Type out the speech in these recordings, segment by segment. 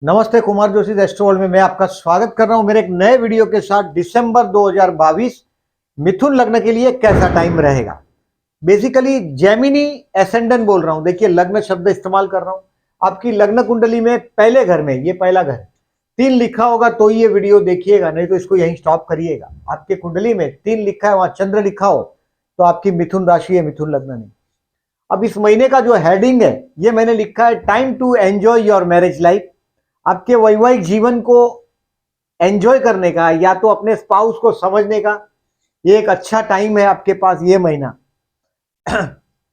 नमस्ते, Kumar Joshi astro world में मैं आपका स्वागत कर रहा हूं मेरे एक नए वीडियो के साथ। दिसंबर 2022 मिथुन लग्न के लिए कैसा टाइम रहेगा। बेसिकली जेमिनी एसेंडेंट बोल रहा हूं। देखिए, लग्न शब्द इस्तेमाल कर रहा हूं। आपकी लग्न कुंडली में पहले घर में, ये पहला घर 3 लिखा होगा तो ये वीडियो देखिएगा, नहीं तो इसको यहीं स्टॉप करिएगा। आपके कुंडली में 3 लिखा है, वहां चंद्र लिखा हो तो आपकी मिथुन राशि है, मिथुन लग्न नहीं। अब इस महीने का जो हेडिंग है ये मैंने लिखा है, time to enjoy your marriage life. आपके वैवाहिक जीवन को एंजॉय करने का या तो अपने स्पाउस को समझने का ये एक अच्छा टाइम है आपके पास। ये महीना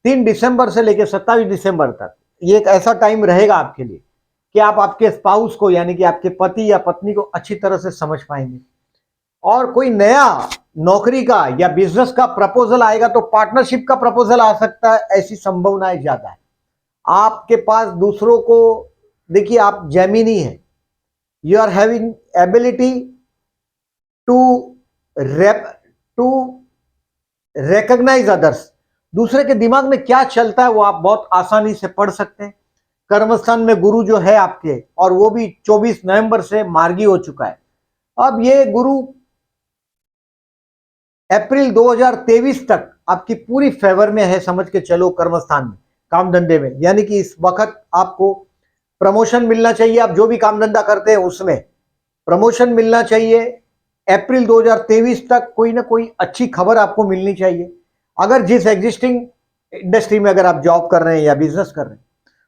3 दिसंबर से लेकर 27 दिसंबर तक ये एक ऐसा टाइम रहेगा आपके लिए कि आप आपके स्पाउस को यानी कि आपके पति या पत्नी को अच्छी तरह से समझ पाएंगे। और कोई नया नौकरी का या बिजनेस का प्रपोजल आएगा तो पार्टनरशिप का प्रपोजल आ सकता है, ऐसी संभावनाएं ज्यादा है। आपके पास दूसरों को, देखिए आप जेमिनी है, you are having ability to to recognise others. दूसरे के दिमाग में क्या चलता है वो आप बहुत आसानी से पढ़ सकते हैं। कर्मस्थान में गुरु जो है आपके, और वो भी 24 नवंबर से मार्गी हो चुका है। अब ये गुरु अप्रैल 2023 तक आपकी पूरी फेवर में है, समझ के चलो। कर्मस्थान में, काम धंधे में, यानी कि इस वक्त आपको प्रमोशन मिलना चाहिए। आप जो भी काम धंधा करते हैं उसमें प्रमोशन मिलना चाहिए। अप्रैल 2023 तक कोई ना कोई अच्छी खबर आपको मिलनी चाहिए। अगर जिस एग्जिस्टिंग इंडस्ट्री में अगर आप जॉब कर रहे हैं या बिजनेस कर रहे हैं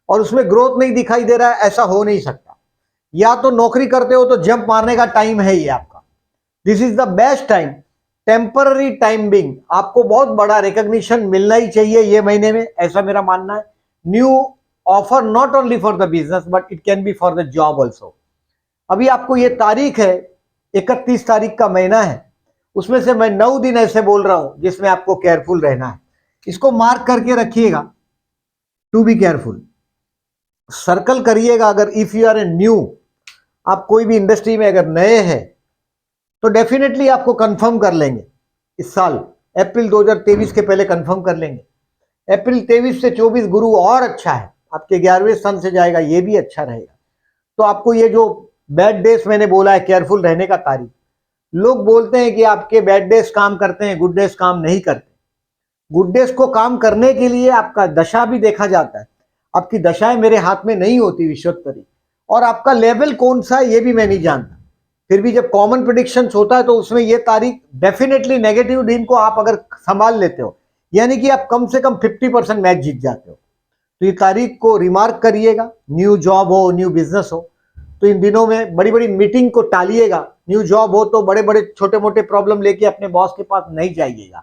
और उसमें ग्रोथ नहीं दिखाई दे रहा है, ऐसा हो नहीं सकता। या तो नौकरी करते हो तो जंप मारने का टाइम है ये आपका। This is the best time, temporary time being. आपको बहुत बड़ा रिकॉग्निशन मिलना ही चाहिए ये महीने में, ऐसा मेरा मानना है। New offer not only for the business but it can be for the job also. अभी आपको ये तारीख है, 31 तारीख का महीना है, उसमें से मैं 9 दिन ऐसे बोल रहा हूं जिसमें आपको केयरफुल रहना है। इसको मार्क करके रखिएगा, टू बी केयरफुल। सर्कल करिएगा। अगर if you are a new, आप कोई भी इंडस्ट्री में अगर नए हैं तो डेफिनेटली आपको कंफर्म कर लेंगे इस साल। अप्रैल 2023 के पहले कंफर्म कर लेंगे। अप्रैल 23 से 24 गुरु और अच्छा है, आपके 11वें स्थान से जाएगा, ये भी अच्छा रहेगा। तो आपको ये जो बैड डेज मैंने बोला है, केयरफुल रहने का तारीख। लोग बोलते हैं कि आपके बैड डेज काम करते हैं, गुड डेज काम नहीं करते। गुड डेज को काम करने के लिए आपका दशा भी देखा जाता है। आपकी दशाएं मेरे हाथ में नहीं होती विश्वोत्तरी, और आपका लेवल कौन सा है ये भी मैं नहीं जानता। फिर भी जब कॉमन प्रिडिक्शन होता है तो उसमें ये तारीख डेफिनेटली नेगेटिव दिन को आप अगर संभाल लेते हो, यानी कि आप कम से कम 50% मैच जीत जाते हो। तो ये तारीख को रिमार्क करिएगा। न्यू जॉब हो, न्यू बिजनेस हो तो इन दिनों में बड़ी बड़ी मीटिंग को टालिएगा। न्यू जॉब हो तो बड़े बड़े छोटे मोटे प्रॉब्लम लेके अपने बॉस के पास नहीं जाइएगा।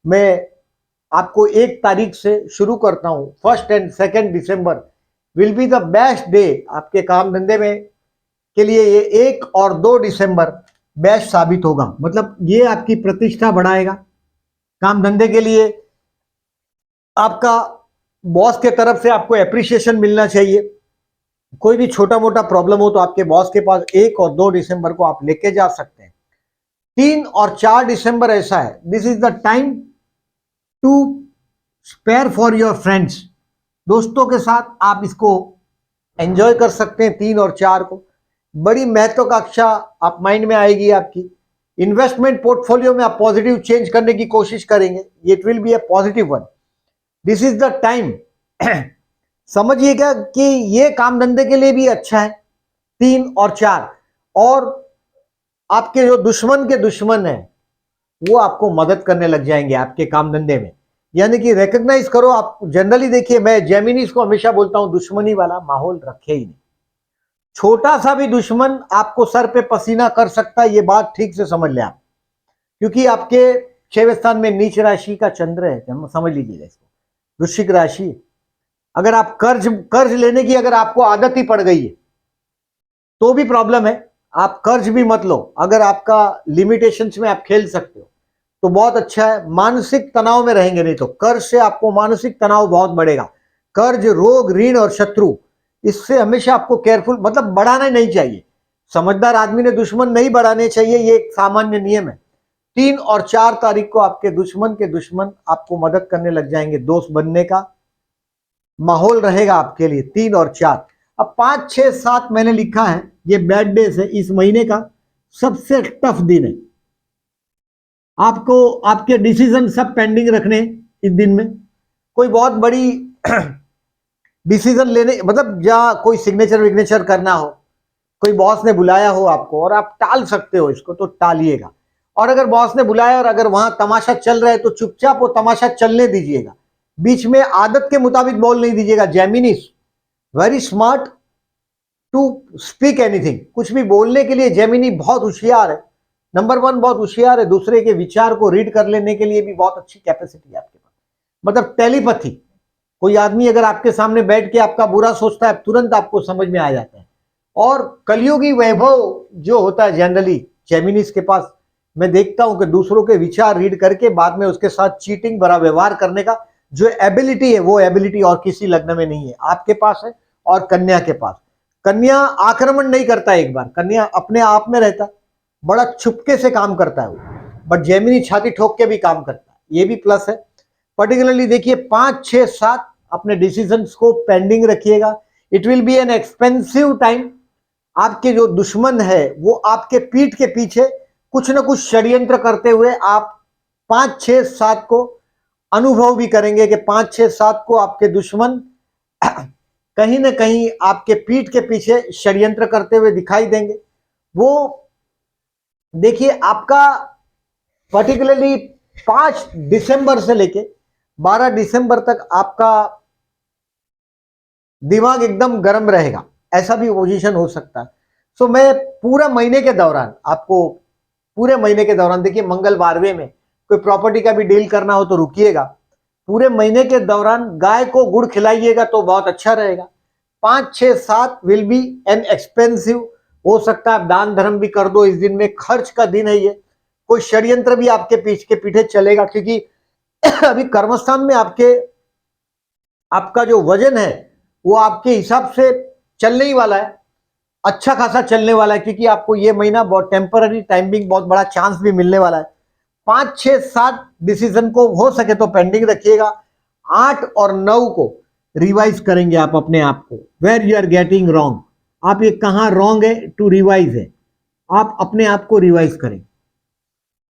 मैं आपको 1 तारीख से शुरू करता हूं। 1 and 2 December will be the best day आपके काम धंधे में के लिए। ये 1 और 2 दिसंबर बेस्ट साबित होगा, मतलब ये आपकी प्रतिष्ठा बढ़ाएगा। काम धंधे के लिए आपका बॉस के तरफ से आपको एप्रिसिएशन मिलना चाहिए। कोई भी छोटा मोटा प्रॉब्लम हो तो आपके बॉस के पास 1 और 2 दिसंबर को आप लेके जा सकते हैं। 3 और 4 दिसंबर ऐसा है, this is the time to spare for your friends. दोस्तों के साथ आप इसको एंजॉय कर सकते हैं। 3 और 4 को बड़ी महत्वाकांक्षा आप माइंड में आएगी आपकी। इन्वेस्टमेंट पोर्टफोलियो में आप पॉजिटिव चेंज करने की कोशिश करेंगे, it will be a positive one. This is the time, समझिएगा कि ये काम धंधे के लिए भी अच्छा है। 3 और 4, और आपके जो दुश्मन के दुश्मन है वो आपको मदद करने लग जाएंगे आपके काम धंधे में। यानी कि रिकॉग्नाइज करो। आप जनरली देखिए, मैं जेमिनीज को हमेशा बोलता हूं, दुश्मनी वाला माहौल रखे ही नहीं। छोटा सा भी दुश्मन आपको सर पे पसीना कर सकता है, ये बात ठीक से समझ लें आप। क्योंकि आपके 6वें स्थान में नीच राशि का चंद्र है, समझ लीजिएगा इसको, वृश्चिक राशि। अगर आप कर्ज लेने की अगर आपको आदत ही पड़ गई है तो भी प्रॉब्लम है। आप कर्ज भी मत लो। अगर आपका लिमिटेशंस में आप खेल सकते हो तो बहुत अच्छा है। मानसिक तनाव में रहेंगे नहीं तो कर्ज से आपको मानसिक तनाव बहुत बढ़ेगा। कर्ज, रोग, ऋण और शत्रु, इससे हमेशा आपको केयरफुल, मतलब बढ़ाना नहीं चाहिए। समझदार आदमी ने दुश्मन नहीं बढ़ाने चाहिए, ये एक सामान्य नियम है। 3 और 4 तारीख को आपके दुश्मन के दुश्मन आपको मदद करने लग जाएंगे। दोस्त बनने का माहौल रहेगा आपके लिए 3 और 4। अब 5, 6, 7 मैंने लिखा है, ये बैड डेज है, इस महीने का सबसे टफ दिन है। आपको आपके डिसीजन सब पेंडिंग रखने हैं इस दिन में। कोई बहुत बड़ी डिसीजन लेने, मतलब जहां कोई सिग्नेचर विग्नेचर करना हो, कोई बॉस ने बुलाया हो आपको और आप टाल सकते हो इसको, तो टालिएगा। और अगर बॉस ने बुलाया और अगर वहां तमाशा चल रहा है तो चुपचाप वो तमाशा चलने दीजिएगा, बीच में आदत के मुताबिक बोल नहीं दीजिएगा। Geminis very smart to speak anything, कुछ भी बोलने के लिए जेमिनी बहुत होशियार है, नंबर 1 बहुत होशियार है। दूसरे के विचार को रीड कर लेने के लिए भी बहुत अच्छी कैपेसिटी है आपके पास, मतलब टेलीपैथी। कोई आदमी अगर आपके सामने बैठ के आपका बुरा सोचता है, तुरंत आपको समझ में आ जाता है। और कलयुगी वैभव जो होता है जनरली जेमिनीज के पास, मैं देखता हूं कि दूसरों के विचार रीड करके बाद में उसके साथ चीटिंग भरा व्यवहार करने का जो एबिलिटी है, वो एबिलिटी और किसी लग्न में नहीं है, आपके पास है और कन्या के पास। कन्या आक्रमण नहीं करता, एक बार कन्या अपने आप में रहता, बड़ा चुपके से काम करता है वो, बट जेमिनी छाती ठोक के भी काम करता है, ये भी प्लस है। पर्टिकुलरली देखिए 5, 6, 7 अपने डिसीजंस को पेंडिंग रखिएगा। It will be an expensive time. आपके जो दुश्मन है वो आपके पीठ के पीछे कुछ ना कुछ षड्यंत्र करते हुए आप 5, 6, 7 को अनुभव भी करेंगे कि 5, 6, 7 को आपके दुश्मन कहीं ना कहीं आपके पीठ के पीछे षड्यंत्र करते हुए दिखाई देंगे। वो देखिए आपका पर्टिकुलरली 5 दिसंबर से लेके 12 दिसंबर तक आपका दिमाग एकदम गर्म रहेगा, ऐसा भी पोजीशन हो सकता है। सो मैं पूरा महीने के दौरान आपको, पूरे महीने के दौरान देखिए मंगल 12वें में, कोई प्रॉपर्टी का भी डील करना हो तो रुकिएगा। पूरे महीने के दौरान गाय को गुड़ खिलाइएगा तो बहुत अच्छा रहेगा। 5, 6, 7 विल बी एन एक्सपेंसिव। हो सकता है आप दान धर्म भी कर दो इस दिन में, खर्च का दिन है ये। कोई षड्यंत्र भी आपके पीछे चलेगा, क्योंकि अभी कर्मस्थान में आपका जो वजन है वो आपके हिसाब से चलने ही वाला है, अच्छा खासा चलने वाला है, क्योंकि आपको ये महीना बहुत टेम्पररी टाइमिंग, बहुत बड़ा चांस भी मिलने वाला है। 5, 6, 7 डिसीजन को हो सके तो पेंडिंग रखिएगा। 8 और 9 को रिवाइज करेंगे आप अपने आप को, where you are getting wrong, आप ये कहां रॉन्ग है, टू रिवाइज है, आप अपने आप को रिवाइज करें।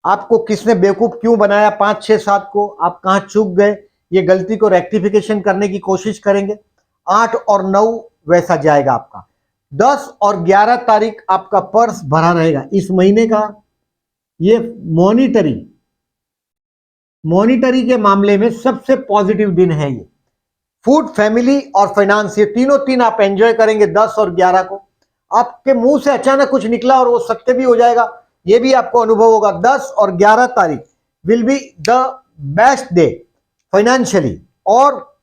आपको किसने बेवकूफ क्यों बनाया 5, 6, 7 को, आप कहां चूक गए, ये गलती को रेक्टिफिकेशन करने की कोशिश करेंगे। 8 और 9 वैसा जाएगा आपका। 10 और 11 तारीख आपका पर्स भरा रहेगा। इस महीने का ये मॉनिटरी के मामले में सबसे पॉजिटिव दिन है ये। फूड, फैमिली और फाइनेंस, ये तीन आप एंजॉय करेंगे 10 और 11 को। आपके मुंह से अचानक कुछ निकला और वो सत्य भी हो जाएगा, ये भी आपको अनुभव होगा। 10 और 11 तारीख will be the best day financially. और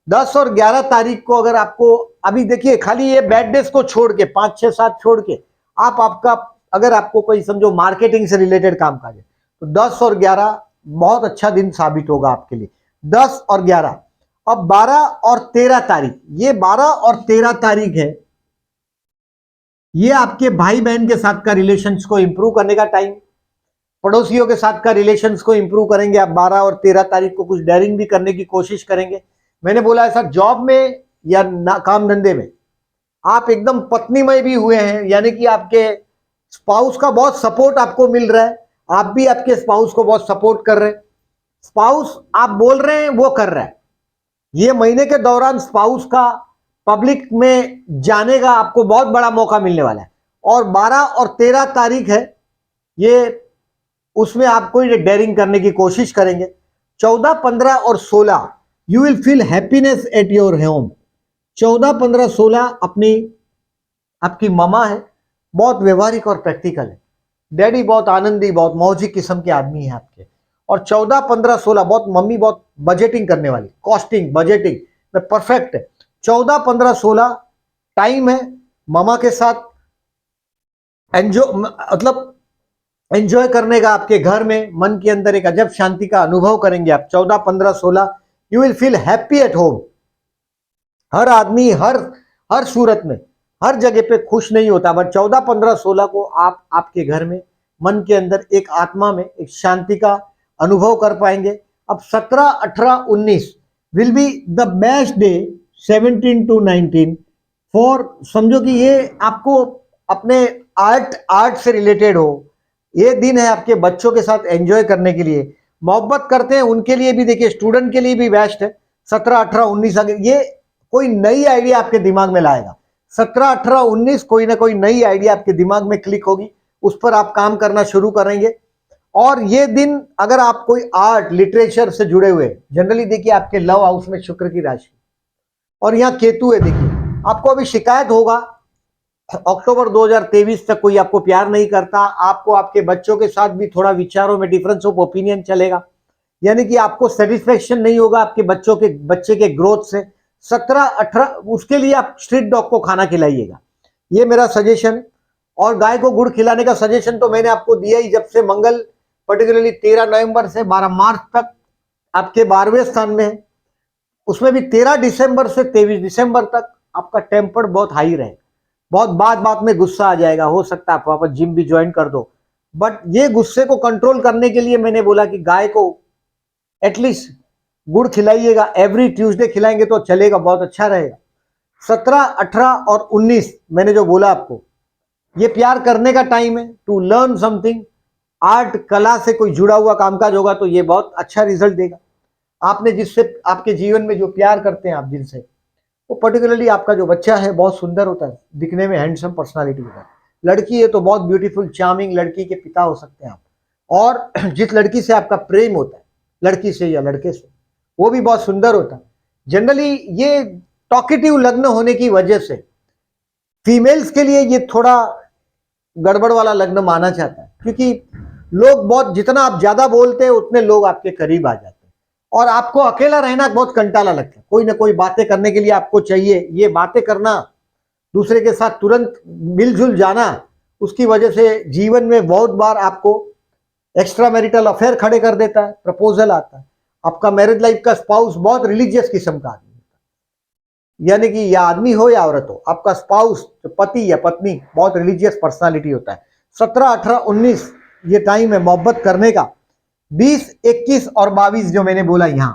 10 और 11 तारीख को अगर आपको, अभी देखिए खाली ये बैड डेज को छोड़ के 5, 6, 7 छोड़ के आपका अगर आपको कोई समझो मार्केटिंग से रिलेटेड काम काज है तो 10 और 11 बहुत अच्छा दिन साबित होगा आपके लिए। 10 और 11। अब 12 और 13 तारीख, ये 12 और 13 तारीख है, ये आपके भाई बहन के साथ का रिलेशंस को इंप्रूव करने का टाइम, पड़ोसियों के साथ का रिलेशंस को इंप्रूव करेंगे आप। 12 और 13 तारीख को कुछ डेयरिंग भी करने की कोशिश करेंगे। मैंने बोला है सर, जॉब में या काम धंधे में आप एकदम पत्नीमय भी हुए हैं, यानी कि आपके स्पाउस का बहुत सपोर्ट आपको मिल रहा है, आप भी आपके स्पाउस को बहुत सपोर्ट कर रहे हैं। स्पाउस आप बोल रहे हैं वो कर रहा है। ये महीने के दौरान स्पाउस का पब्लिक में जाने का आपको बहुत बड़ा मौका मिलने वाला है। और 12 और 13 तारीख है ये, उसमें आप कोई डेयरिंग करने की कोशिश करेंगे। 14, 15 और 16 you will feel happiness at your home. 14, 15, 16 आपकी ममा है, बहुत व्यवहारिक और प्रैक्टिकल है। डैडी बहुत आनंदी, बहुत मौजी किस्म के आदमी है आपके। और 14, 15, 16 बहुत मम्मी बहुत बजटिंग करने वाली, कॉस्टिंग बजटिंग में परफेक्ट है। 14, 15, 16 टाइम है ममा के साथ एंजॉय करने का। आपके घर में मन के अंदर एक अजब शांति का अनुभव करेंगे आप। 14, 15, 16 you will feel happy at home. हर आदमी हर सूरत में हर जगह पे खुश नहीं होता, बट 14, 15, 16 को आप आपके घर में मन के अंदर एक आत्मा में एक शांति का अनुभव कर पाएंगे। अब 17, 18, 19 will be the best day 17 to 19 for, समझो कि ये आपको अपने आर्ट से रिलेटेड हो, ये दिन है आपके बच्चों के साथ एंजॉय करने के लिए, मोहब्बत करते हैं उनके लिए भी, देखिए स्टूडेंट के लिए भी बेस्ट है। 17, 18, 19 ये कोई नई आइडिया आपके दिमाग में लाएगा। 17, 18, 19 कोई ना कोई नई आइडिया आपके दिमाग में क्लिक होगी, उस पर आप काम करना शुरू करेंगे। और ये दिन अगर आप कोई आर्ट लिटरेचर से जुड़े हुए, जनरली देखिए आपके लव हाउस में शुक्र की राशि और यहाँ केतु है, देखिए आपको अभी शिकायत होगा अक्टूबर 2023 तक कोई आपको प्यार नहीं करता, आपको आपके बच्चों के साथ भी थोड़ा विचारों में डिफरेंस ऑफ ओपिनियन चलेगा, यानी कि आपको सेटिस्फेक्शन नहीं होगा आपके बच्चे के ग्रोथ से। 17, 18 उसके लिए आप स्ट्रीट डॉग को खाना खिलाइएगा, ये मेरा सजेशन। और गाय को गुड़ खिलाने का सजेशन तो मैंने आपको दिया ही, जब से मंगल पर्टिकुलरली 13 नवंबर से 12 मार्च तक आपके 12वें स्थान में है, उसमें भी 13 दिसंबर से 23 दिसंबर तक आपका टेम्पर बहुत हाई रहे, बहुत बात में गुस्सा आ जाएगा, हो सकता है आप वापस जिम भी ज्वाइन कर दो, बट ये गुस्से को कंट्रोल करने के लिए मैंने बोला कि गाय को एटलीस्ट गुड़ खिलाइएगा, एवरी ट्यूसडे खिलाएंगे तो चलेगा, बहुत अच्छा रहेगा। 17, 18 और 19 मैंने जो बोला आपको, ये प्यार करने का टाइम है, टू लर्न समथिंग, आर्ट कला से कोई जुड़ा हुआ कामकाज होगा तो ये बहुत अच्छा रिजल्ट देगा। आपने जिससे आपके जीवन में जो प्यार करते हैं आप जिनसे, वो पर्टिकुलरली आपका जो बच्चा है बहुत सुंदर होता है, दिखने में हैंडसम पर्सनालिटी होता है, लड़की है तो बहुत ब्यूटीफुल चार्मिंग लड़की के पिता हो सकते हैं आप। और जिस लड़की से आपका प्रेम होता है, लड़की से या लड़के से, वो भी बहुत सुंदर होता है। जनरली ये टॉकेटिव लग्न होने की वजह से फीमेल्स के लिए ये थोड़ा गड़बड़ वाला लग्न माना जाता है, क्योंकि लोग बहुत, जितना आप ज्यादा बोलते हैं उतने लोग आपके करीब आ जाते हैं और आपको अकेला रहना बहुत कंटाला लगता है, कोई ना कोई बातें करने के लिए आपको चाहिए। ये बातें करना, दूसरे के साथ तुरंत मिलजुल जाना, उसकी वजह से जीवन में बहुत बार आपको एक्स्ट्रा मैरिटल अफेयर खड़े कर देता है, प्रपोजल आता है। आपका मैरिज लाइफ का स्पाउस बहुत रिलीजियस किस्म का आदमी, यानी कि या आदमी हो या औरत हो, आपका स्पाउस पति या पत्नी बहुत रिलीजियस पर्सनालिटी होता है। 17, 18, 19 ये टाइम है मोहब्बत करने का। 20, 21 और 22 जो मैंने बोला यहां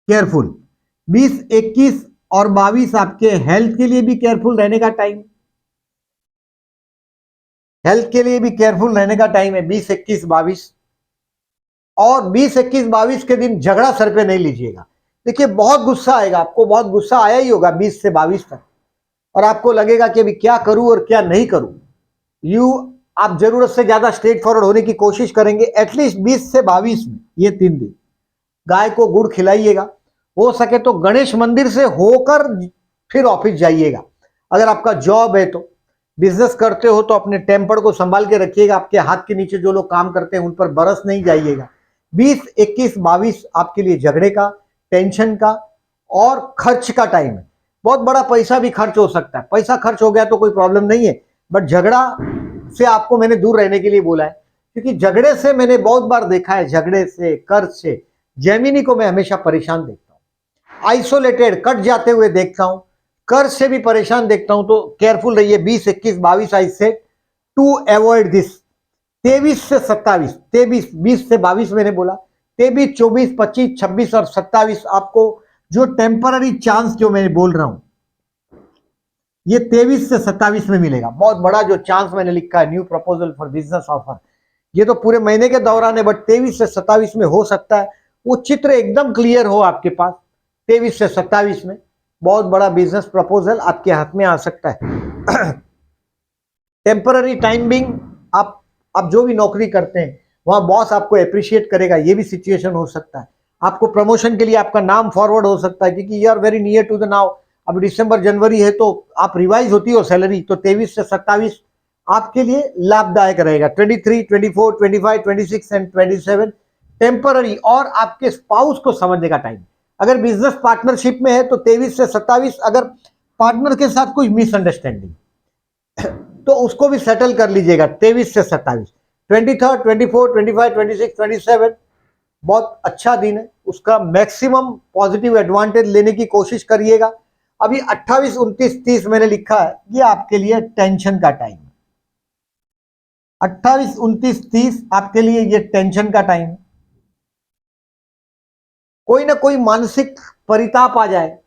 केयरफुल, 20, 21 और 22 आपके हेल्थ के लिए भी केयरफुल रहने का टाइम, हेल्थ के लिए भी केयरफुल रहने का टाइम है 20, 21, 22। और 20, 21, 22 के दिन झगड़ा सर पे नहीं लीजिएगा। देखिए बहुत गुस्सा आएगा आपको, बहुत गुस्सा आया ही होगा 20 से 22 तक, और आपको लगेगा कि अभी क्या करूं और क्या नहीं करूं। आप जरूरत से ज्यादा स्ट्रेट फॉरवर्ड होने की कोशिश करेंगे। एटलीस्ट 20 से 22 में ये 3 दिन गाय को गुड़ खिलाइएगा, हो सके तो गणेश मंदिर से होकर फिर ऑफिस जाइएगा। अगर आपका जॉब है तो, बिजनेस करते हो तो अपने टेम्पर को संभाल के रखिएगा, आपके हाथ के नीचे जो लोग काम करते हैं उन पर बरस नहीं जाइएगा। 20, 21, 22 आपके लिए झगड़े का, टेंशन का और खर्च का टाइम है। बहुत बड़ा पैसा भी खर्च हो सकता है, पैसा खर्च हो गया तो कोई प्रॉब्लम नहीं है, बट झगड़ा से आपको मैंने दूर रहने के लिए बोला है, क्योंकि झगड़े से मैंने बहुत बार देखा है, झगड़े से, कर्ज से जेमिनी को मैं हमेशा परेशान देखता हूं, आइसोलेटेड कट जाते हुए देखता हूं, कर्ज से भी परेशान देखता हूं। तो केयरफुल रहिए 20, 21, 22 I said to avoid this. 23 से 27, 23, 20 से 22 मैंने बोला, 23, 24, 25, 26 और 27 आपको जो टेम्पररी चांस जो मैं बोल रहा हूं, ये 23 से 27 में मिलेगा। बहुत बड़ा जो चांस मैंने लिखा है, new proposal for business offer, ये तो पूरे महीने के दौरान है, बट 23 से 27 में हो सकता है वो चित्र एकदम क्लियर हो आपके पास। 23 से 27 में बहुत बड़ा बिजनेस प्रपोजल आपके हाथ में आ सकता है। टेम्पररी टाइम बिंग, आप जो भी नौकरी करते हैं वहां बॉस आपको अप्रिशिएट करेगा, ये भी सिचुएशन हो सकता है। आपको प्रमोशन के लिए आपका नाम फॉरवर्ड हो सकता है, क्योंकि you are very near to the now. अब दिसंबर जनवरी है तो आप रिवाइज होती हो सैलरी, तो 23 से 27 आपके लिए लाभदायक रहेगा। 23, 24, 25, 26 एंड 27 टेम्पररी और आपके स्पाउस को समझने का टाइम। अगर बिजनेस पार्टनरशिप में है तो 23 से 27, अगर पार्टनर के साथ कोई मिसअंडरस्टैंडिंग तो उसको भी सेटल कर लीजिएगा 23 से 27। 23, 24, 25, 26, 27 बहुत अच्छा दिन है, उसका मैक्सिमम पॉजिटिव एडवांटेज लेने की कोशिश करिएगा। अभी 28, 29, 30 मैंने लिखा है, ये आपके लिए टेंशन का टाइम है। 28, 29, 30 आपके लिए ये टेंशन का टाइम है। कोई ना कोई मानसिक परिताप आ जाए,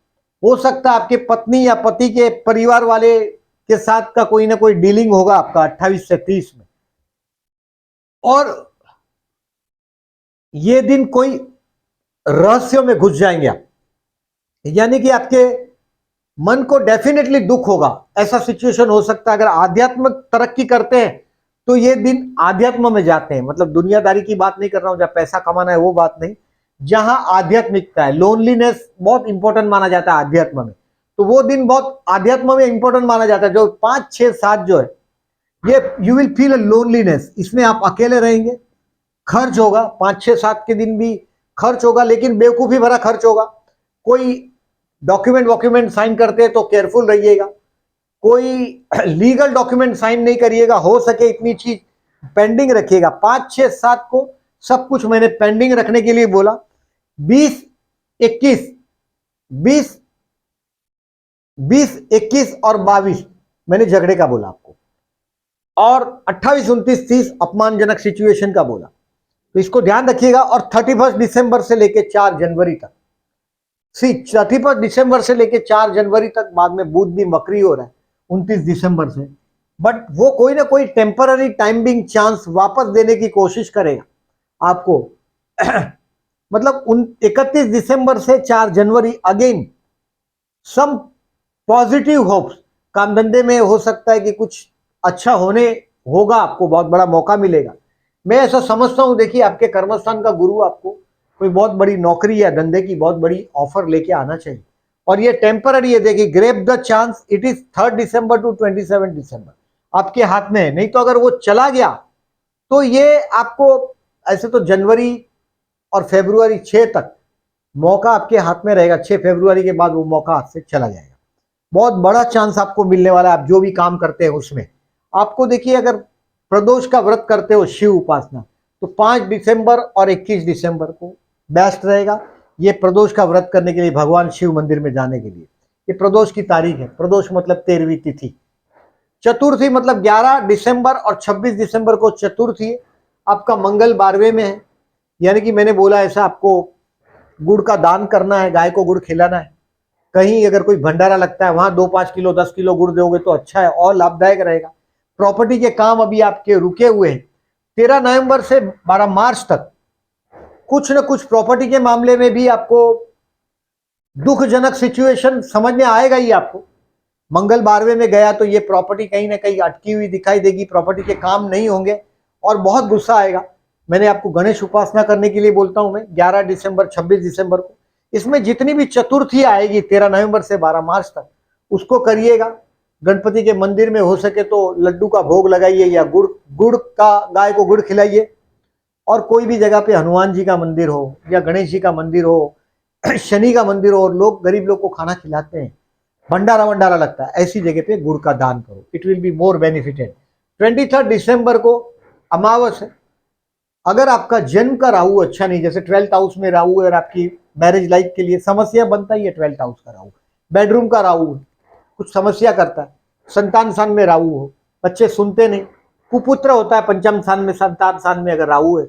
हो सकता है आपके पत्नी या पति के परिवार वाले के साथ का कोई ना कोई डीलिंग होगा आपका 28 से 30 में। और ये दिन कोई रहस्यों में घुस जाएंगे आप, यानी कि आपके मन को डेफिनेटली दुख होगा। ऐसा सिचुएशन हो सकता है। अगर आध्यात्मिक तरक्की करते हैं तो ये दिन आध्यात्म में जाते हैं, मतलब दुनियादारी की बात नहीं कर रहा हूं, जहां पैसा कमाना है वो बात नहीं, जहां आध्यात्मिकता है। लोनलीनेस बहुत इंपॉर्टेंट माना जाता है आध्यात्म में, तो वो दिन बहुत आध्यात्म में इंपॉर्टेंट माना जाता है। जो 5, 6, 7 जो है, ये you will feel a loneliness, इसमें आप अकेले रहेंगे, खर्च होगा, 5, 6, 7 के दिन भी खर्च होगा, लेकिन बेवकूफी भरा खर्च होगा। कोई डॉक्यूमेंट साइन करते हैं तो केयरफुल रहिएगा, कोई लीगल डॉक्यूमेंट साइन नहीं करिएगा, हो सके इतनी चीज पेंडिंग रखिएगा। 5, 6, 7 को सब कुछ मैंने पेंडिंग रखने के लिए बोला। 20, 21, 20, 21 और 22 मैंने झगड़े का बोला आपको, और 28, 29, 30 अपमानजनक सिचुएशन का बोला, तो इसको ध्यान रखिएगा। और 31 दिसंबर से लेकर 4 जनवरी तक, 31 दिसंबर से लेकर 4 जनवरी तक, बाद में बुध भी वक्री हो रहा है 29 दिसंबर से, बट वो कोई ना कोई टेम्पररी टाइमिंग चांस वापस देने की कोशिश करेगा आपको। मतलब 31 दिसंबर से 4 जनवरी अगेन सम पॉजिटिव होप्स, काम धंधे में हो सकता है कि कुछ अच्छा होगा, आपको बहुत बड़ा मौका मिलेगा। मैं ऐसा समझता हूं, देखिए आपके कर्मस्थान का गुरु आपको कोई बहुत बड़ी नौकरी या धंधे की बहुत बड़ी ऑफर लेके आना चाहिए, और ये टेम्पररी है। देखिए, grab the chance, it is 3 December to 27 December आपके हाथ में है। नहीं तो अगर वो चला गया तो ये आपको, ऐसे तो जनवरी और फरवरी 6 तक मौका आपके हाथ में रहेगा, 6 फरवरी के बाद वो मौका हाथ से चला जाएगा। बहुत बड़ा चांस आपको मिलने वाला है, आप जो भी काम करते हैं उसमें। आपको देखिए, अगर प्रदोष का व्रत करते हो, शिव उपासना, तो 5 दिसंबर और 21 दिसंबर को बेस्ट रहेगा ये प्रदोष का व्रत करने के लिए, भगवान शिव मंदिर में जाने के लिए। ये प्रदोष की तारीख है, प्रदोष मतलब 13वीं तिथि। चतुर्थी मतलब 11 दिसंबर और 26 दिसंबर को चतुर्थी है। आपका मंगल 12वें में है, यानी कि मैंने बोला ऐसा, आपको गुड़ का दान करना है, गाय को गुड़ खिलाना है। कहीं अगर कोई भंडारा लगता है वहां 2-5 किलो 10 किलो गुड़ दोगे तो अच्छा है और लाभदायक रहेगा। प्रॉपर्टी के काम अभी आपके रुके हुए हैं। 13 नवंबर से 12 मार्च तक कुछ न कुछ प्रॉपर्टी के मामले में भी आपको दुखजनक सिचुएशन समझ में आएगा ही आपको। मंगल 12वें में गया तो ये प्रॉपर्टी कहीं ना कहीं अटकी हुई दिखाई देगी, प्रॉपर्टी के काम नहीं होंगे और बहुत गुस्सा आएगा। मैंने आपको गणेश उपासना करने के लिए बोलता हूं मैं, 11 दिसंबर 26 दिसंबर को। इसमें जितनी भी चतुर्थी आएगी 13 नवंबर से 12 मार्च तक, उसको करिएगा। गणपति के मंदिर में हो सके तो लड्डू का भोग लगाइए, या गुड़ का, गाय को गुड़ खिलाइए। और कोई भी जगह पे हनुमान जी का मंदिर हो या गणेश जी का मंदिर हो, शनि का मंदिर हो, और लोग गरीब लोग को खाना खिलाते हैं, भंडारा वंडारा लगता है, ऐसी जगह पे गुड़ का दान करो, it will be more benefited. 23 दिसंबर को अमावस है। अगर आपका जन्म का राहु अच्छा नहीं, जैसे 12th हाउस में राहु है और आपकी मैरिज लाइफ के लिए समस्या बनता ही है, 12th हाउस का राहु, बेडरूम का राहु कुछ समस्या करता है। संतान स्थान में राहु हो, बच्चे सुनते नहीं, कुपुत्र होता है पंचम स्थान में, संतान स्थान में अगर राहु है।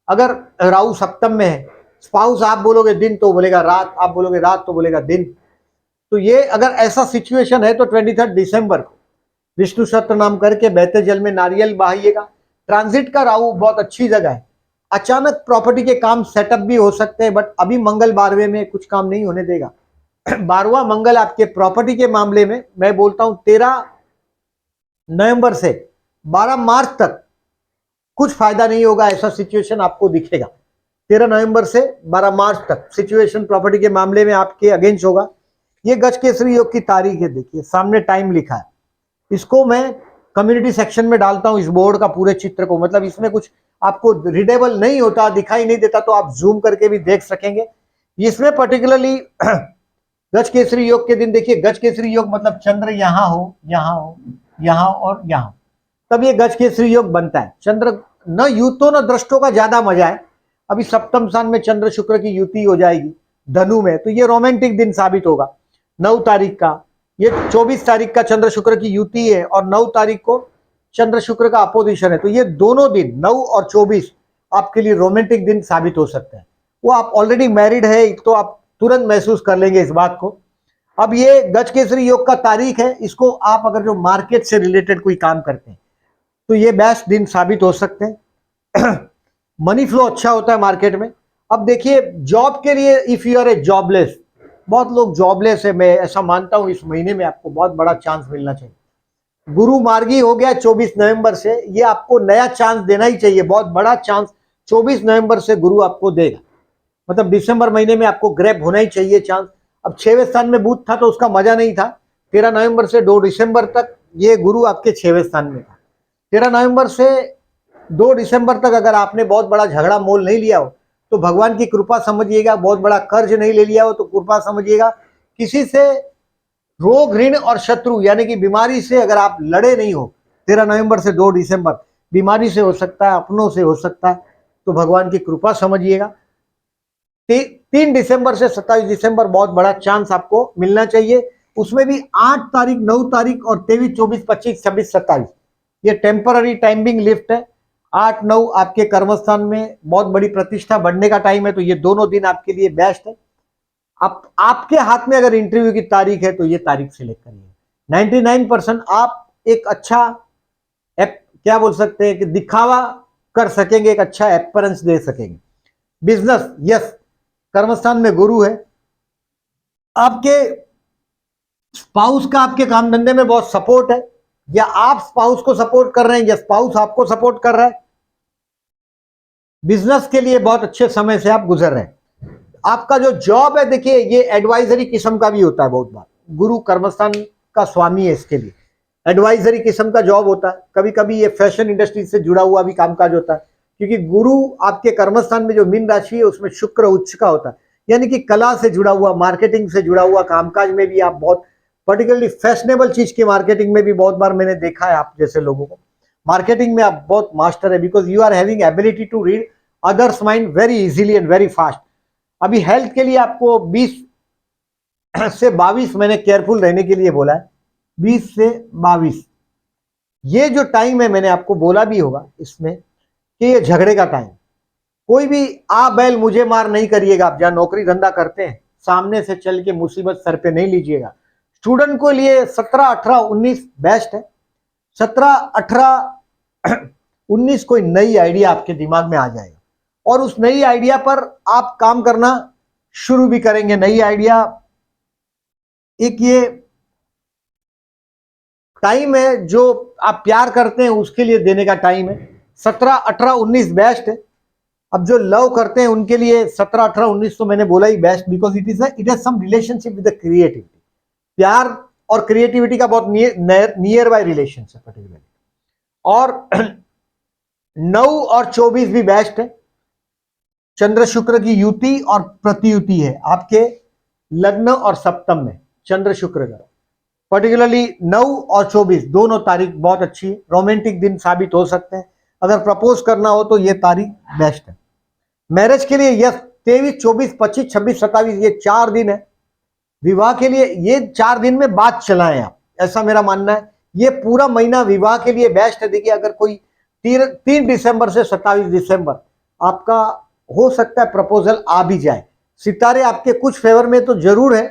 अगर राहु सप्तम में है, स्पाउस आप बोलोगे दिन तो बोलेगा रात, आप बोलोगे रात तो बोलेगा दिन। तो ये अगर ऐसा सिचुएशन है तो 23 दिसंबर को विष्णु सहस्त्र नाम करके बहते जल में नारियल बहाइएगा। ट्रांजिट का राहु बहुत अच्छी जगह है, अचानक प्रॉपर्टी के काम सेटअप भी हो सकते हैं, बट अभी मंगल 12वें में कुछ काम नहीं होने देगा। 12वां मंगल आपके प्रॉपर्टी के मामले में, मैं बोलता हूं 13 नवंबर से 12 मार्च तक कुछ फायदा नहीं होगा, ऐसा सिचुएशन आपको दिखेगा। 13 नवंबर से 12 मार्च तक सिचुएशन प्रॉपर्टी के मामले में आपके अगेंस्ट होगा। ये गजकेसरी योग की तारीख है, देखिए सामने टाइम लिखा है। इसको मैं कम्युनिटी सेक्शन में डालता हूं, इस बोर्ड का पूरे चित्र को, मतलब इसमें कुछ आपको रीडेबल नहीं होता, दिखाई नहीं देता, तो आप जूम करके भी देख सकेंगे। इसमें पर्टिकुलरली गजकेसरी योग के दिन देखिए, गजकेसरी योग मतलब चंद्र यहां हो, यहां हो, यहां और यहां, तब ये गजकेसरी योग बनता है। चंद्र न यूतों न दृष्टों का ज्यादा मजा है। अभी सप्तम स्थान में चंद्र शुक्र की युति हो जाएगी धनु में, तो ये रोमांटिक दिन साबित होगा। 9 तारीख का, ये 24 तारीख का चंद्र शुक्र की युति है और 9 तारीख को चंद्र शुक्र का अपोजिशन है, तो ये दोनों दिन 9 और 24 आपके लिए रोमांटिक दिन साबित हो सकते हैं। वो आप ऑलरेडी मैरिड है तो आप तुरंत महसूस कर लेंगे इस बात को। अब ये गजकेसरी योग का तारीख है, इसको आप अगर जो मार्केट से रिलेटेड कोई काम करते हैं तो ये बेस्ट दिन साबित हो सकते हैं। मनी फ्लो अच्छा होता है मार्केट में। अब देखिए जॉब के लिए, if you are a jobless, बहुत लोग जॉबलेस है, मैं ऐसा मानता हूं इस महीने में आपको बहुत बड़ा चांस मिलना चाहिए। गुरु मार्गी हो गया 24 नवंबर से, ये आपको नया चांस देना ही चाहिए, बहुत बड़ा चांस 24 नवंबर से गुरु आपको देगा। मतलब दिसंबर महीने में आपको ग्रैब होना ही चाहिए चांस। अब 6वें स्थान में बुध था तो उसका मजा नहीं था। 13 नवंबर से 2 दिसंबर तक ये गुरु आपके 6वें स्थान में था। 13 नवंबर से 2 दिसंबर तक अगर आपने बहुत बड़ा झगड़ा मोल नहीं लिया हो तो भगवान की कृपा समझिएगा, बहुत बड़ा कर्ज नहीं ले लिया हो तो कृपा समझिएगा, किसी से रोग ऋण और शत्रु यानी कि बीमारी से अगर आप लड़े नहीं हो 13 नवंबर से 2 दिसंबर, बीमारी से हो सकता है, अपनों से हो सकता है, तो भगवान की कृपा समझिएगा। 3 दिसंबर से 27 दिसंबर बहुत बड़ा चांस आपको मिलना चाहिए। उसमें भी 8 तारीख, 9 तारीख और 23, 24, 25, 26, 27 ये टेम्पररी टाइमिंग लिफ्ट है। 8, 9 आपके कर्मस्थान में बहुत बड़ी प्रतिष्ठा बढ़ने का टाइम है, तो ये दोनों दिन आपके लिए बेस्ट है। आपके हाथ में अगर इंटरव्यू की तारीख है तो ये तारीख सिलेक्ट करिए। 99% आप एक अच्छा क्या बोल सकते हैं कि दिखावा कर सकेंगे, एक अच्छा एपरेंस दे सकेंगे। बिजनेस, यस, कर्मस्थान में गुरु है। आपके स्पाउस का आपके काम धंधे में बहुत सपोर्ट है, या आप स्पाउस को सपोर्ट कर रहे हैं या स्पाउस आपको सपोर्ट कर रहा है। बिजनेस के लिए बहुत अच्छे समय से आप गुजर रहे हैं। आपका जो जॉब है, देखिए ये एडवाइजरी किस्म का भी होता है, बहुत बार गुरु कर्मस्थान का स्वामी है, इसके लिए एडवाइजरी किस्म का जॉब होता है। कभी कभी ये फैशन इंडस्ट्री से जुड़ा हुआ भी कामकाज होता है, क्योंकि गुरु आपके कर्मस्थान में जो मीन राशि है उसमें शुक्र उच्च का होता है, यानी कि कला से जुड़ा हुआ, मार्केटिंग से जुड़ा हुआ कामकाज में भी आप बहुत, पर्टिकुलरली फैशनेबल चीज की मार्केटिंग में भी बहुत बार मैंने देखा है आप जैसे लोगों को, मार्केटिंग में आप बहुत मास्टर है, because you are having ability to read others mind very easily and very fast. अभी हेल्थ के लिए आपको 20 से 22 मैंने केयरफुल रहने के लिए बोला है। 20 से 22 ये जो टाइम है, मैंने आपको बोला भी होगा इसमें कि ये झगड़े का टाइम। कोई भी आ बैल मुझे मार नहीं करिएगा। आप जहां नौकरी धंधा करते हैं सामने से चल के मुसीबत सर पे नहीं लीजिएगा। स्टूडेंट को लिए 17, 18, 19 बेस्ट है। 17, 18, 19 कोई नई आइडिया आपके दिमाग में आ जाएगा और उस नई आइडिया पर आप काम करना शुरू भी करेंगे। नई आइडिया एक ये टाइम है जो आप प्यार करते हैं उसके लिए देने का टाइम है। 17, 18, 19 बेस्ट है। अब जो लव करते हैं उनके लिए 17, 18, 19 तो मैंने बोला ही best, because it has some relationship with the creativity. प्यार और क्रिएटिविटी का बहुत नियर बाय रिलेशन है पर्टिकुलरली। और 9 और 24 भी बेस्ट है। चंद्र शुक्र की युति और प्रतियुति है आपके लग्न और सप्तम में। चंद्र शुक्र का पर्टिकुलरली 9 और 24 दोनों तारीख बहुत अच्छी है, रोमांटिक दिन साबित हो सकते हैं। अगर प्रपोज करना हो तो ये तारीख बेस्ट है। मैरिज के लिए यस, 23, 24, 25, 26, 27 ये 4 दिन है। विवाह के लिए ये 4 दिन में बात चलाएं आप, ऐसा मेरा मानना है। ये पूरा महीना विवाह के लिए बेस्ट है। देखिए अगर कोई 3 दिसंबर से 27 दिसंबर आपका हो सकता है प्रपोजल आ भी जाए, सितारे आपके कुछ फेवर में तो जरूर है।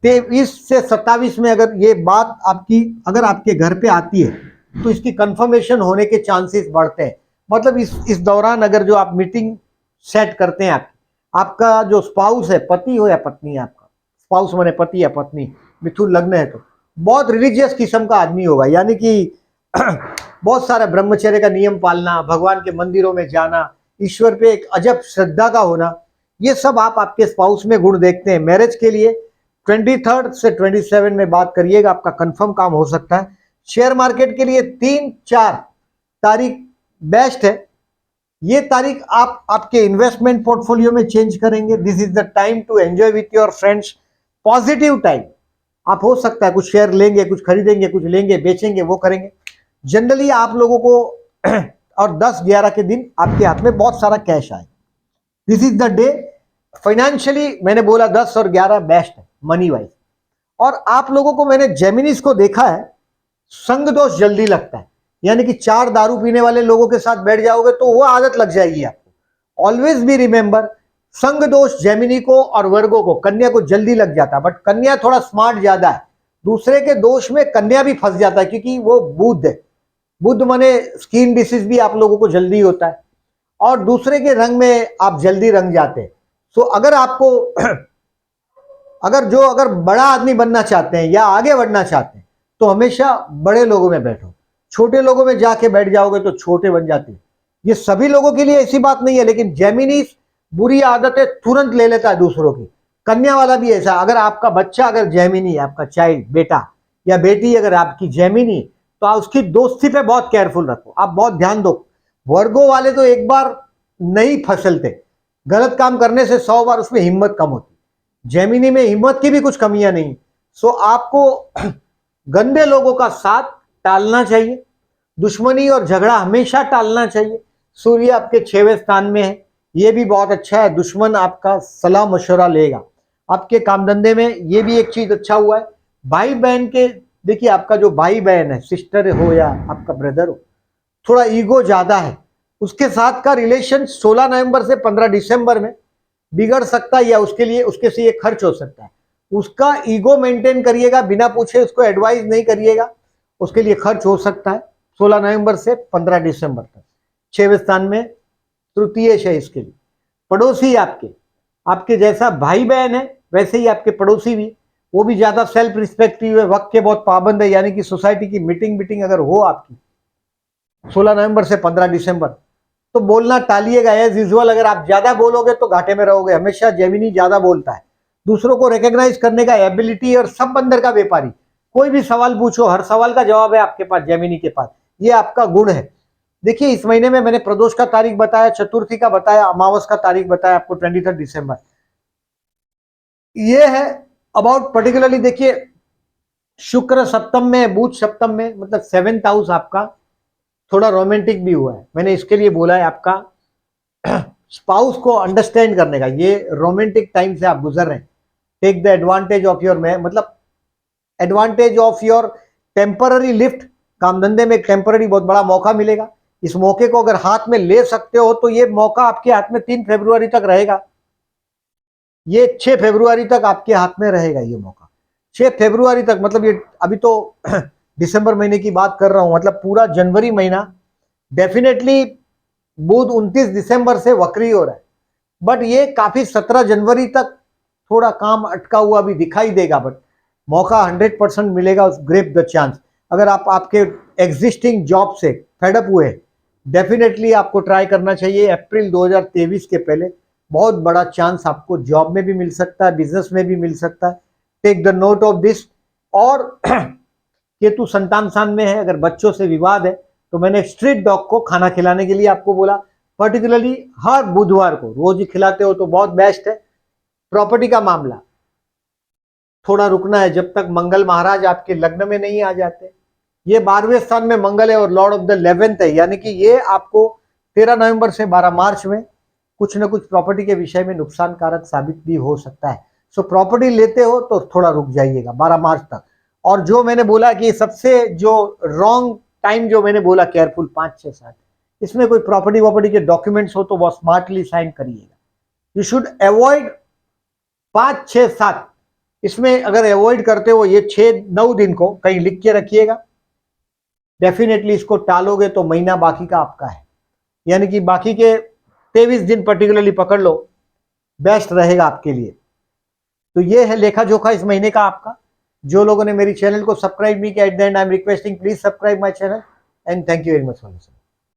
23 से 27 में अगर ये बात आपकी अगर आपके घर पे आती है तो इसकी कंफर्मेशन होने के चांसेस बढ़ते हैं। मतलब इस दौरान अगर जो आप मीटिंग सेट करते हैं, आपका जो स्पाउस है, पति हो या पत्नी है, आपका स्पाउस माने पति या पत्नी, मिथुन लग्न है तो बहुत रिलीजियस किस्म का आदमी होगा, यानी कि बहुत सारा ब्रह्मचर्य का नियम पालना, भगवान के मंदिरों में जाना, ईश्वर पे एक अजब श्रद्धा का होना, ये सब आप आपके स्पाउस में गुण देखते हैं। मैरिज के लिए 23 से 27 में बात करिएगा, आपका कंफर्म काम हो सकता है। शेयर मार्केट के लिए 3, 4 तारीख बेस्ट है। ये तारीख आप आपके इन्वेस्टमेंट पोर्टफोलियो में चेंज करेंगे। This is the time to enjoy with your friends, positive time. आप हो सकता है कुछ शेयर लेंगे, कुछ खरीदेंगे, कुछ लेंगे, बेचेंगे, वो करेंगे। जनरली आप लोगों को और 10, 11 के दिन आपके हाथ में बहुत सारा कैश आए। This is the day. Financially मैंने बोला 10 और 11 बेस्ट है मनी वाइज। और आप लोगों को मैंने जेमिनीज को देखा है, संग दोष जल्दी लगता है, यानी कि 4 दारू पीने वाले लोगों के साथ बैठ जाओगे तो वो आदत लग जाएगी आपको। ऑलवेज बी रिमेंबर, संग दोष जेमिनी को और वर्गो को, कन्या को जल्दी लग जाता है, बट कन्या थोड़ा स्मार्ट ज्यादा है। दूसरे के दोष में कन्या भी फंस जाता है क्योंकि वो बुध है। बुध माने स्किन डिसीज भी आप लोगों को जल्दी होता है और दूसरे के रंग में आप जल्दी रंग जाते हैं। सो अगर आपको अगर बड़ा आदमी बनना चाहते हैं या आगे बढ़ना चाहते हैं तो हमेशा बड़े लोगों में बैठो। छोटे लोगों में जाके बैठ जाओगे तो छोटे बन जाते हैं। ये सभी लोगों के लिए ऐसी बात नहीं है, लेकिन जेमिनी बुरी आदतें तुरंत ले लेता है दूसरों की। कन्या वाला भी ऐसा, अगर आपका बच्चा अगर जेमिनी है, आपका चाइल्ड बेटा या बेटी अगर आपकी जेमिनी, तो आप उसकी दोस्ती पे बहुत केयरफुल रखो, आप बहुत ध्यान दो। वर्गो वाले तो एक बार नहीं फसलते, गलत काम करने से 100 बार उसमें हिम्मत कम होती। जेमिनी में हिम्मत की भी कुछ कमियां नहीं। सो आपको गंदे लोगों का साथ टालना चाहिए, दुश्मनी और झगड़ा हमेशा टालना चाहिए। सूर्य आपके 6वें स्थान में है, ये भी बहुत अच्छा है। दुश्मन आपका सलाह मशवरा लेगा। आपके काम धंधे में ये भी एक चीज अच्छा हुआ है। भाई बहन के, देखिए आपका जो भाई बहन है, सिस्टर हो या आपका ब्रदर हो, थोड़ा ईगो ज्यादा है, उसके साथ का रिलेशन 16 नवंबर से 15 दिसंबर में बिगड़ सकता है या उसके से ये खर्च हो सकता है। उसका ईगो मेंटेन करिएगा, बिना पूछे उसको एडवाइस नहीं करिएगा, उसके लिए खर्च हो सकता है 16 नवंबर से 15 दिसंबर तक। 6वें स्थान में तृतीयेश है इसके लिए। पड़ोसी आपके जैसा भाई बहन है वैसे ही आपके पड़ोसी भी, वो भी ज्यादा सेल्फ रिस्पेक्टिव है, वक्त के बहुत पाबंद है, यानी कि सोसाइटी की मीटिंग अगर हो आपकी 16 नवंबर से 15 दिसंबर, तो बोलना टालिएगा। एज यूजुअल अगर आप ज्यादा बोलोगे तो घाटे में रहोगे। हमेशा जेमिनी ज्यादा बोलता है, दूसरों को रिकॉग्नाइज करने का एबिलिटी और सब अंदर का व्यापारी। कोई भी सवाल पूछो, हर सवाल का जवाब है आपके पास, जेमिनी के पास, ये आपका गुण है। देखिए इस महीने में मैंने प्रदोष का तारीख बताया, चतुर्थी का बताया, अमावस का तारीख बताया आपको 23 दिसंबर। ये है अबाउट पर्टिकुलरली। देखिए शुक्र सप्तम में, बुध सप्तम में, मतलब 7th हाउस आपका थोड़ा रोमांटिक भी हुआ है। मैंने इसके लिए बोला है आपका स्पाउस को अंडरस्टैंड करने का, ये रोमांटिक टाइम से आप गुजर रहे हैं। Take the advantage of your, मतलब advantage of your temporary lift. काम धंधे में एक टेम्पररी बहुत बड़ा मौका मिलेगा। इस मौके को अगर हाथ में ले सकते हो तो ये मौका आपके हाथ में 3 फरवरी तक रहेगा। ये 6 फरवरी तक आपके हाथ में रहेगा ये मौका। 6 फरवरी तक, मतलब ये अभी तो दिसंबर महीने की बात कर रहा हूं, मतलब पूरा जनवरी महीना डेफिनेटली बुध 29 दिसंबर से वक्री हो रहा है। बट ये काफी 17 जनवरी तक थोड़ा काम अटका हुआ भी दिखाई देगा, बट मौका 100% मिलेगा। Grab the chance. अगर आप आपके एग्जिस्टिंग जॉब से फेडअप हुए, डेफिनेटली आपको ट्राई करना चाहिए। अप्रैल 2023 के पहले बहुत बड़ा चांस आपको जॉब में भी मिल सकता है, बिजनेस में भी मिल सकता है। Take the note of this. और केतु संतान स्थान में है, अगर बच्चों से विवाद है तो मैंने स्ट्रीट डॉग को खाना खिलाने के लिए आपको बोला, पर्टिकुलरली हर बुधवार को, रोज ही खिलाते हो तो बहुत बेस्ट है। प्रॉपर्टी का मामला थोड़ा रुकना है जब तक मंगल महाराज आपके लग्न में नहीं आ जाते। ये 12वें स्थान में मंगल है और लॉर्ड ऑफ द 11th है, यानी कि ये आपको 13 नवंबर से 12 मार्च में कुछ ना कुछ प्रॉपर्टी के विषय में नुकसान कारक साबित भी हो सकता है। सो प्रॉपर्टी लेते हो तो थोड़ा रुक जाइएगा 12 मार्च तक। और जो मैंने बोला कि सबसे जो रॉन्ग टाइम जो मैंने बोला, केयरफुल 5, 6, 7, इसमें कोई प्रॉपर्टी वॉपर्टी के डॉक्यूमेंट्स हो तो वो स्मार्टली साइन करिएगा। यू शुड अवॉइड 5, 6, 7, इसमें अगर अवॉइड करते हो ये 6, 9 दिन को कहीं लिख के रखिएगा। डेफिनेटली इसको टालोगे तो महीना बाकी का आपका है, यानी कि बाकी के 23 दिन पर्टिकुलरली पकड़ लो, बेस्ट रहेगा आपके लिए। तो ये है लेखा जोखा इस महीने का आपका। जो लोगों ने मेरी चैनल को सब्सक्राइब नहीं किया, at the and I am requesting please subscribe my channel and thank you very much for listening.